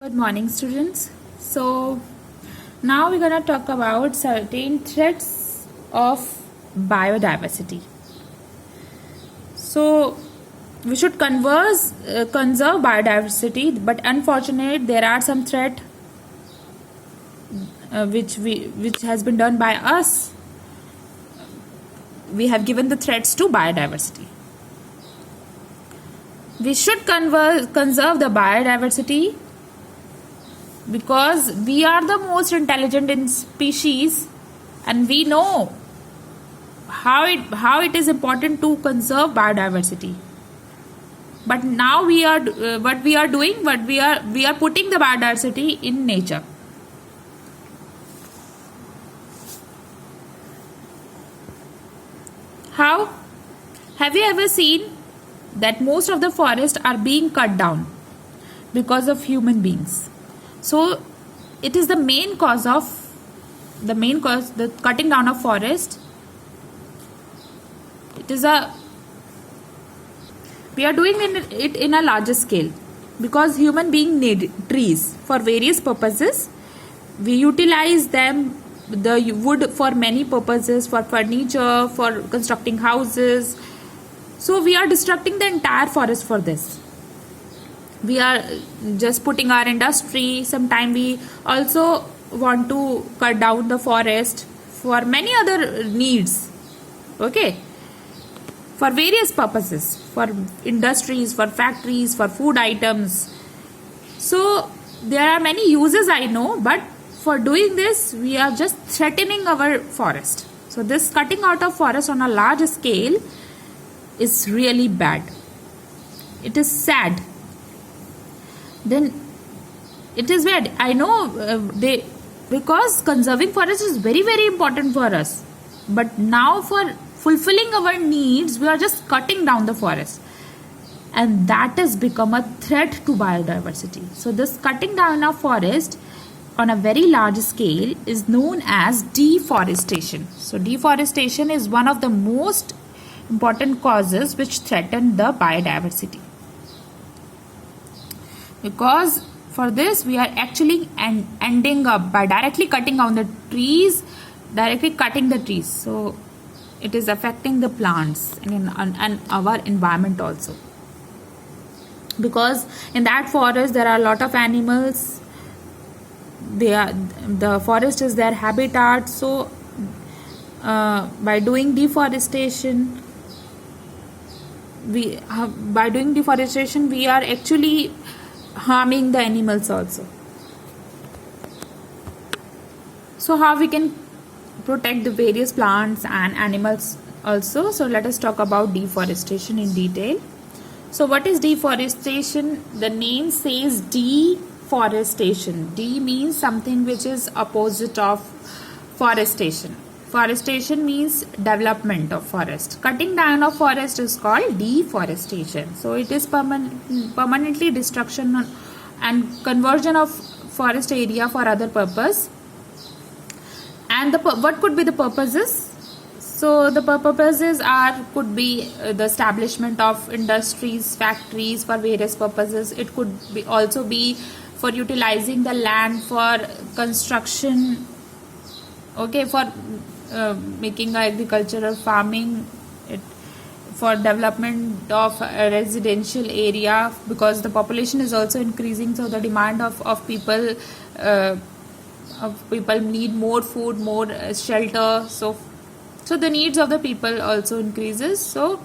Good morning, students. So now we're going to talk about certain threats of biodiversity. So we should conserve biodiversity, but unfortunately there are some threat which has been done by us. We have given the threats to biodiversity. We should conserve the biodiversity because we are the most intelligent in species and we know how it is important to conserve biodiversity. But now we are putting the biodiversity in nature. How? Have you ever seen that most of the forests are being cut down because of human beings? So it is the cutting down of forest. We are doing it in a larger scale because human beings need trees for various purposes. We utilize them, the wood, for many purposes, for furniture, for constructing houses. So we are destructing the entire forest for this. We are just putting our industry. Sometimes we also want to cut down the forest for many other needs. Okay, for various purposes, for industries, for factories, for food items. So there are many uses, I know, but for doing this we are just threatening our forest. So this cutting out of forest on a large scale is really bad. It is sad. Then it is bad. I know because conserving forest is very, very important for us. But now for fulfilling our needs, we are just cutting down the forest. And that has become a threat to biodiversity. So this cutting down of forest on a very large scale is known as deforestation. So deforestation is one of the most important causes which threaten the biodiversity. Because for this we are actually ending up by directly cutting down the trees, so it is affecting the plants and our environment also, because in that forest there are a lot of animals. The forest is their habitat. So by doing deforestation we are actually harming the animals also. So how we can protect the various plants and animals also? So let us talk about deforestation in detail. So what is deforestation? The name says deforestation. De means something which is opposite of forestation. Forestation means development of forest. Cutting down of forest is called deforestation. So it is permanently destruction and conversion of forest area for other purpose. And what could be the purposes? So the purposes could be the establishment of industries, factories for various purposes. It could also be for utilizing the land for construction. Okay, for making agricultural farming, for development of a residential area, because the population is also increasing, so the demand of people need more food, more shelter, so the needs of the people also increases. So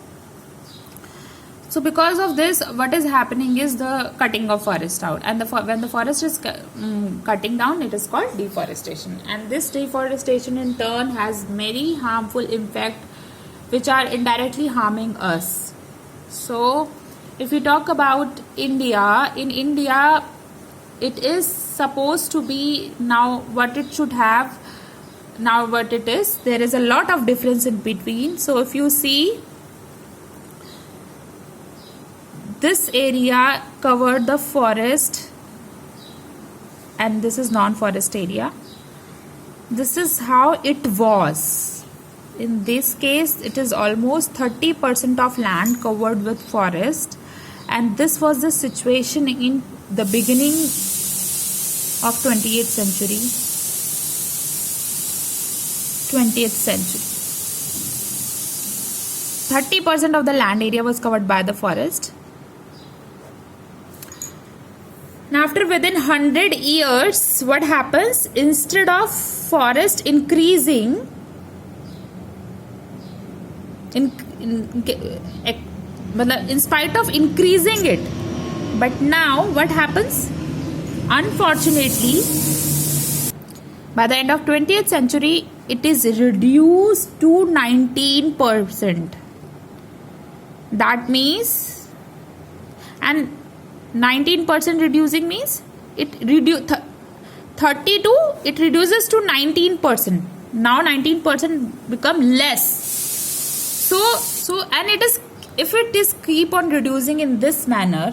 because of this, what is happening is the cutting of forest out, and when the forest is cutting down, it is called deforestation. And this deforestation in turn has many harmful effects which are indirectly harming us. So if we talk about India, in India it is supposed to be now what it should have, now what it is. There is a lot of difference in between. So if you see, this area covered the forest and this is non-forest area. This is how it was. In this case, it is almost 30% of land covered with forest, and this was the situation in the beginning of 20th century. 30% of the land area was covered by the forest. Now after within 100 years, what happens? Instead of forest increasing, in spite of increasing it, but now what happens? Unfortunately, by the end of 20th century, it is reduced to 19%. That means, and 19% reducing means it 32, it reduces to 19%. Now 19% become less. So and it is, if it is keep on reducing in this manner,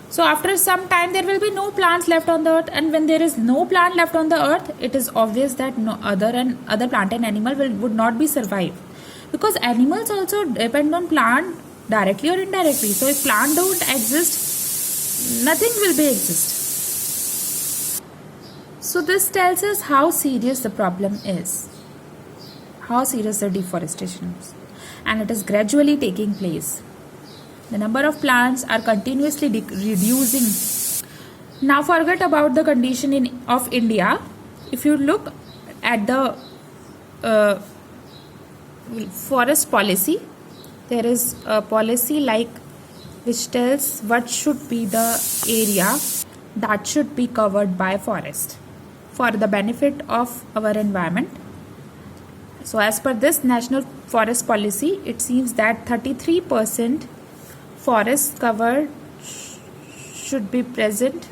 so after some time there will be no plants left on the earth, and when there is no plant left on the earth, it is obvious that no other plant and animal would not be survive, because animals also depend on plant directly or indirectly. So if plant don't exist, nothing will be exist. So this tells us how serious the problem is, how serious the deforestation is, and it is gradually taking place. The number of plants are continuously reducing. Now forget about the condition of India. If you look at the forest policy, there is a policy which tells what should be the area that should be covered by forest for the benefit of our environment. So as per this national forest policy, it seems that 33% forest cover should be present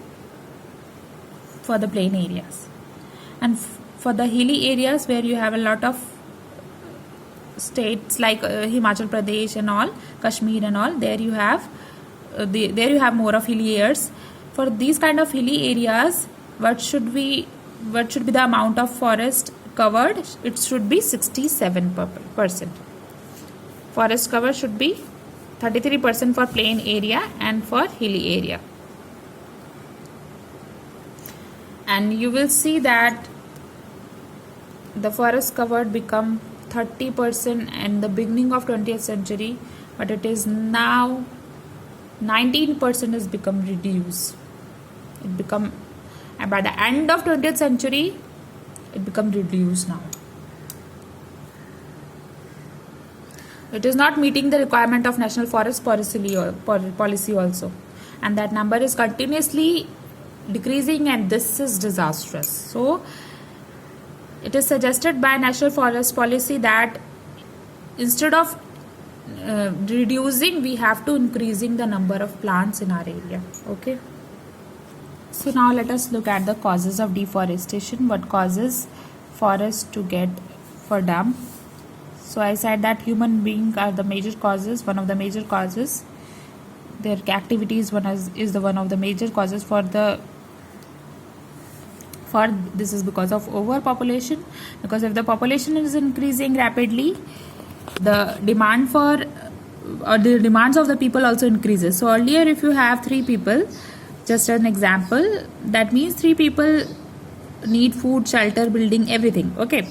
for the plain areas, and for the hilly areas where you have a lot of states like Himachal Pradesh and all, Kashmir and all, there you have more of hilly areas. For these kind of hilly areas, what should be the amount of forest covered? It should be 67%. Forest cover should be 33% for plain area and for hilly area. And you will see that the forest covered become 30% in the beginning of 20th century, but it is now 19% has become reduced. And by the end of 20th century, it become reduced now. It is not meeting the requirement of national forest policy also, and that number is continuously decreasing, and this is disastrous. So it is suggested by national forest policy that instead of reducing, we have to increasing the number of plants in our area. Okay, so now let us look at the causes of deforestation. What causes forest to get for dump? So I said that human beings are the major causes, one of the major causes. Their activities is the one of the major causes for this is because of overpopulation. Because if the population is increasing rapidly, the demand the demands of the people also increases. So earlier, if you have 3 people, just an example, that means 3 people need food, shelter, building, everything. Okay.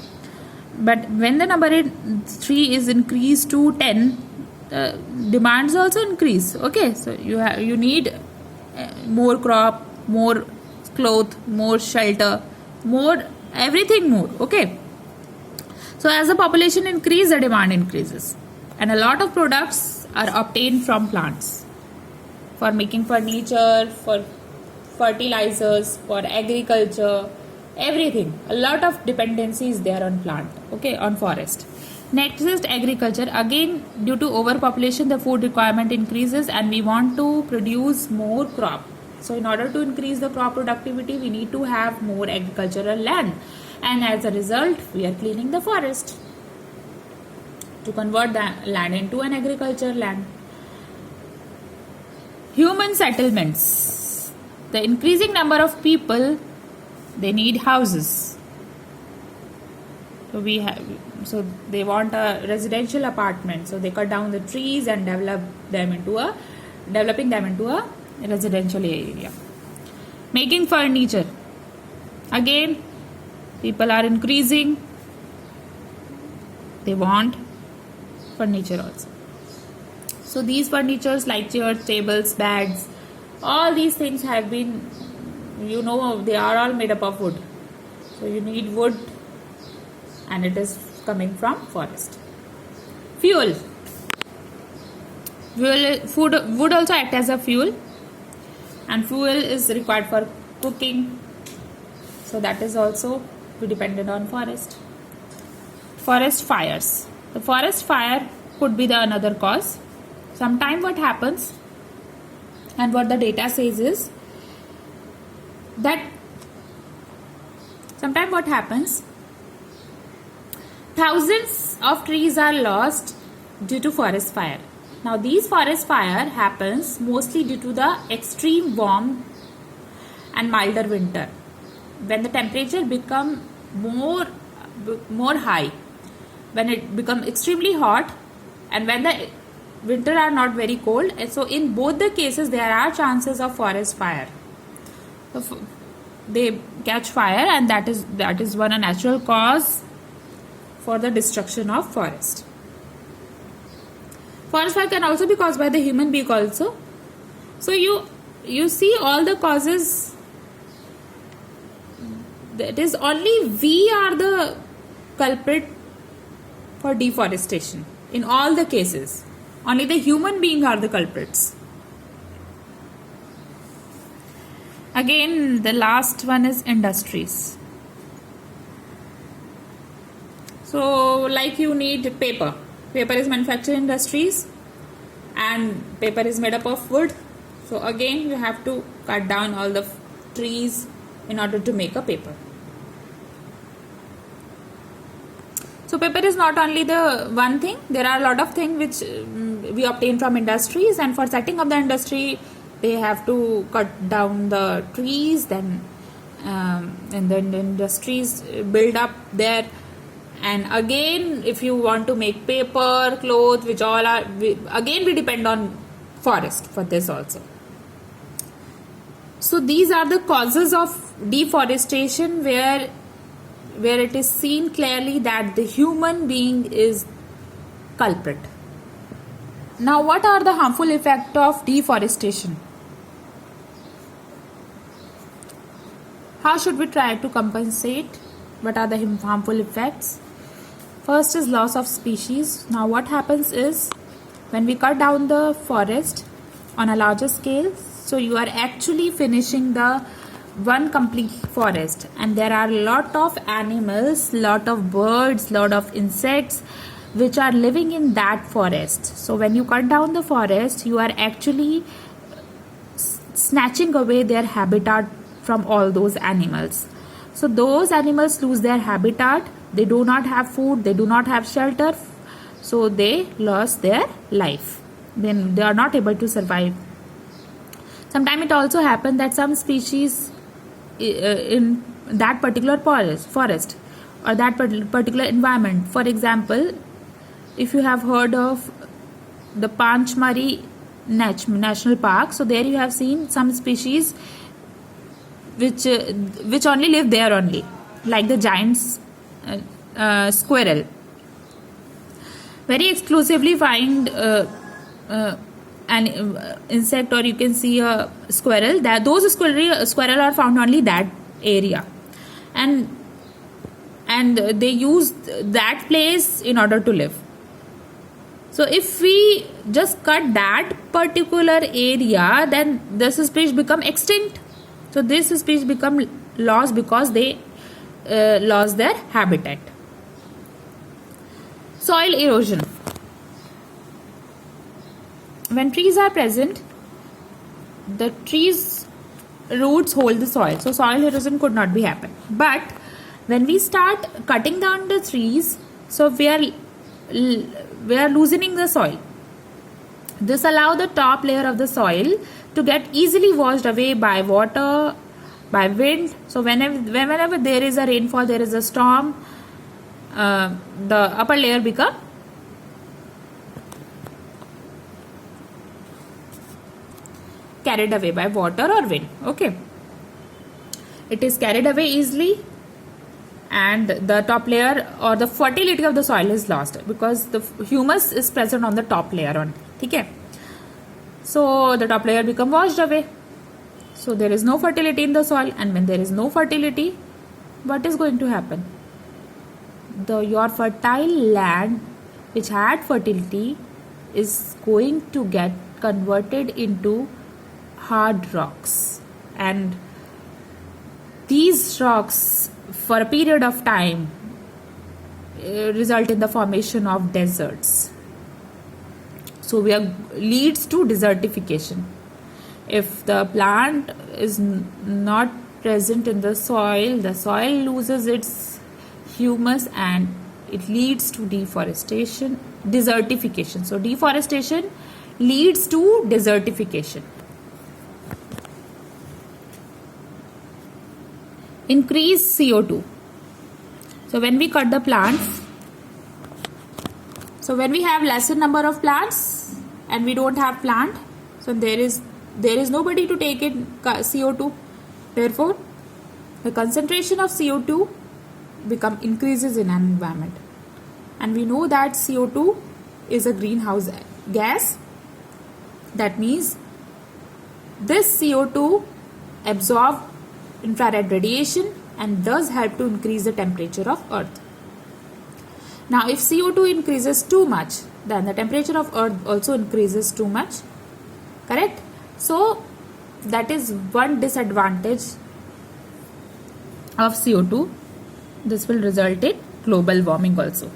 But when the number 3 is increased to 10, demands also increase. Okay, so you need more crop, more cloth, more shelter, more everything more. Okay, so as the population increases, the demand increases, and a lot of products are obtained from plants for making furniture, for fertilizers, for agriculture, everything. A lot of dependency is there on plant, okay, on forest. Next is agriculture. Again, due to overpopulation, the food requirement increases, and we want to produce more crop. So in order to increase the crop productivity, we need to have more agricultural land, and as a result, we are cleaning the forest to convert the land into an agricultural land. Human settlements. The increasing number of people, they need houses. So they want a residential apartment. So they cut down the trees and developing them into a residential area. Making furniture. Again, people are increasing. They want furniture also. So these furnitures like chairs, tables, beds, all these things have been, they are all made up of wood. So you need wood, and it is coming from forest. Fuel. Wood also act as a fuel, and fuel is required for cooking. So that is also dependent on forest. Forest fires. The forest fire could be the another cause. Sometimes what happens, and what the data says is that sometimes what happens, thousands of trees are lost due to forest fire. Now these forest fire happens mostly due to the extreme warm and milder winter, when the temperature become more high, when it become extremely hot, and when the winter are not very cold. And so in both the cases there are chances of forest fire. So they catch fire, and that is one a natural cause for the destruction of forest. Forest fire can also be caused by the human being also. So you see all the causes. It is only we are the culprit for deforestation in all the cases. Only the human being are the culprits. Again, the last one is industries. So like you need paper. Paper is manufactured in industries, and paper is made up of wood. So again you have to cut down all the trees in order to make a paper. So paper is not only the one thing. There are a lot of things which we obtain from industries, and for setting up the industry they have to cut down the trees, and then the industries build up there. And again, if you want to make paper, clothes, which all are, again we depend on forest for this also. So these are the causes of deforestation where it is seen clearly that the human being is culprit. Now what are the harmful effects of deforestation? How should we try to compensate? What are the harmful effects? First is loss of species. Now what happens is, when we cut down the forest on a larger scale, so you are actually finishing the one complete forest, and there are a lot of animals, lot of birds, lot of insects which are living in that forest. So when you cut down the forest, you are actually snatching away their habitat from all those animals. So those animals lose their habitat, they do not have food, they do not have shelter, so they lost their life. Then they are not able to survive. Sometimes it also happens that some species in that particular forest or that particular environment, for example, if you have heard of the Panchmari National Park, so there you have seen some species which only live there only, like the giant squirrel. Very exclusively find an insect, or you can see a squirrel. Those squirrel are found only that area, and they use that place in order to live. So if we just cut that particular area, then this species become extinct. So this species become lost because they lost their habitat. Soil erosion. When trees are present, the trees roots hold the soil, so soil erosion could not be happen. But when we start cutting down the trees, so we are loosening the soil. This allows the top layer of the soil to get easily washed away by water, by wind. So whenever there is a rainfall, there is a storm, the upper layer become carried away by water or wind. Okay, it is carried away easily, and the top layer or the fertility of the soil is lost because the humus is present on the top layer on. Okay, so the top layer become washed away, so there is no fertility in the soil, and when there is no fertility, what is going to happen? Your fertile land which had fertility is going to get converted into hard rocks, and these rocks for a period of time result in the formation of deserts. So leads to desertification. If the plant is not present in the soil loses its humus and it leads to desertification. So deforestation leads to desertification. Increase CO2. So when we cut the plants, so when we have lesser number of plants and we don't have plant, so there is nobody to take in CO2. Therefore, the concentration of CO2 increases in an environment, and we know that CO2 is a greenhouse gas. That means this CO2 absorbs infrared radiation and does help to increase the temperature of Earth. Now, if CO2 increases too much, then the temperature of Earth also increases too much. Correct? So, that is one disadvantage of CO2. This will result in global warming also.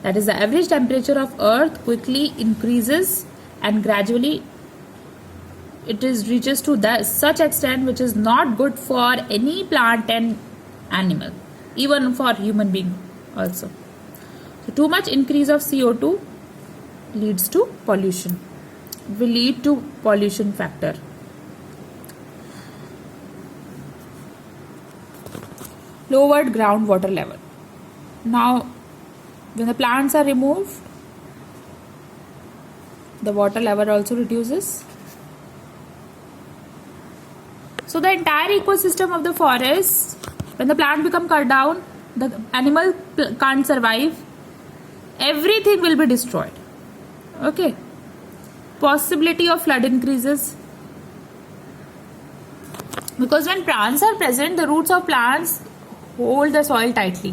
That is, the average temperature of Earth quickly increases and gradually it reaches to such extent which is not good for any plant and animal, even for human being also. So too much increase of CO2 leads to pollution. It will lead to pollution factor. Lowered groundwater level. Now, when the plants are removed, the water level also reduces. So the entire ecosystem of the forest, when the plant become cut down, the animal can't survive. Everything will be destroyed. Okay. Possibility of flood increases. Because when plants are present, the roots of plants hold the soil tightly.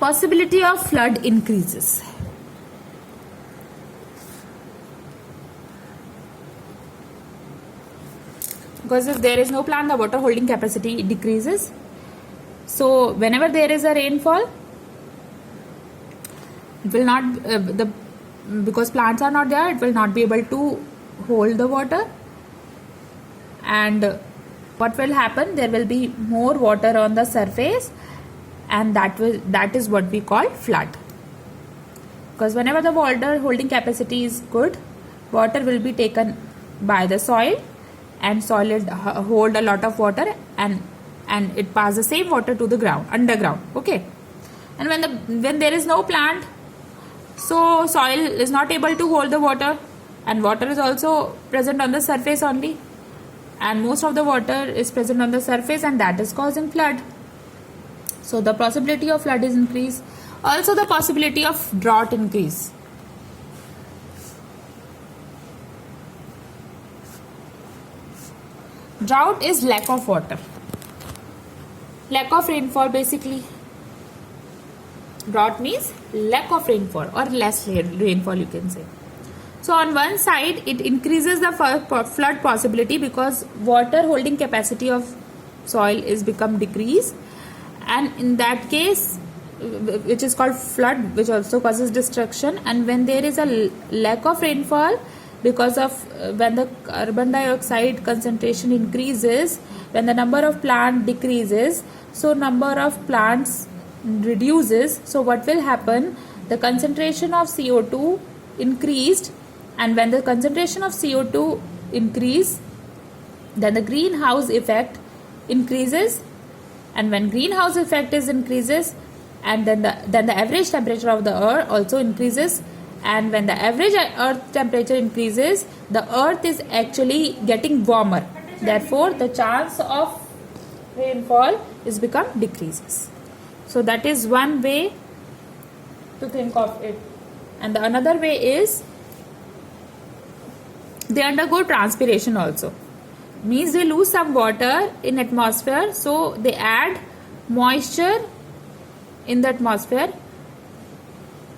Possibility of flood increases. Because if there is no plant, the water holding capacity decreases. So whenever there is a rainfall, it will not because plants are not there, it will not be able to hold the water. And what will happen? There will be more water on the surface, and that is what we call flood. Because whenever the water holding capacity is good, water will be taken by the soil, and soil will hold a lot of water, and it passes the same water to the ground, underground. Okay. And when there is no plant, so soil is not able to hold the water, and water is also present on the surface only, and most of the water is present on the surface, and that is causing flood. So the possibility of flood is increased. Also the possibility of drought increase. Drought is lack of water. Lack of rainfall basically. Drought means lack of rainfall or less rainfall, you can say. So on one side it increases the flood possibility because water holding capacity of soil is become decreased, and in that case, which is called flood, which also causes destruction. And when there is a lack of rainfall, because of when the carbon dioxide concentration increases, when the number of plant decreases, so number of plants reduces. So what will happen? The concentration of CO2 increased, and when the concentration of CO2 increase, then the greenhouse effect increases, and when greenhouse effect is increases, and then the average temperature of the earth also increases, and when the average earth temperature increases, the earth is actually getting warmer, therefore the chance of rainfall is become decreases. So that is one way to think of it. And the another way is they undergo transpiration also, means they lose some water in atmosphere, so they add moisture in the atmosphere,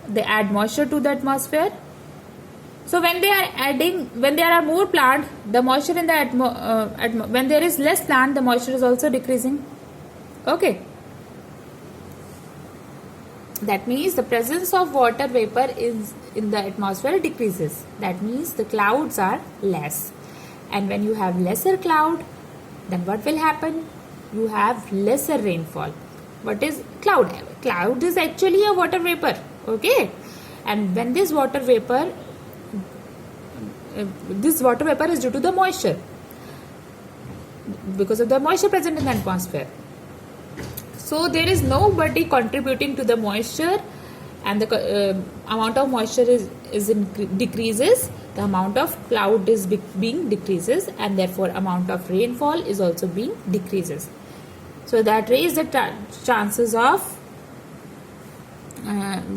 they add moisture to the atmosphere. So when there are more plant, the moisture in the when there is less plant, the moisture is also decreasing. Okay, that means the presence of water vapor is in the atmosphere decreases. That means the clouds are less, and when you have lesser cloud, then what will happen? You have lesser rainfall. What is cloud? Cloud is actually a water vapor. Okay, and when this water vapor is due to the moisture, because of the moisture present in the atmosphere. So there is nobody contributing to the moisture, and the amount of moisture is decreases, the amount of cloud is being decreases, and therefore amount of rainfall is also being decreases. So that raises the chances of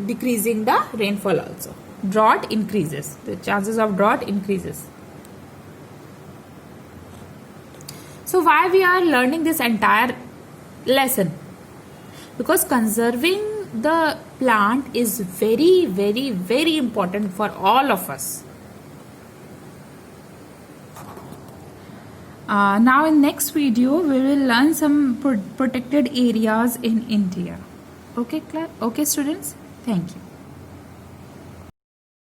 decreasing the rainfall also. Drought increases, the chances of drought increases. So why we are learning this entire lesson? Because conserving the plant is very, very, very important for all of us. Now in next video we will learn some protected areas in India. Okay, Claire? Okay, students? Thank you.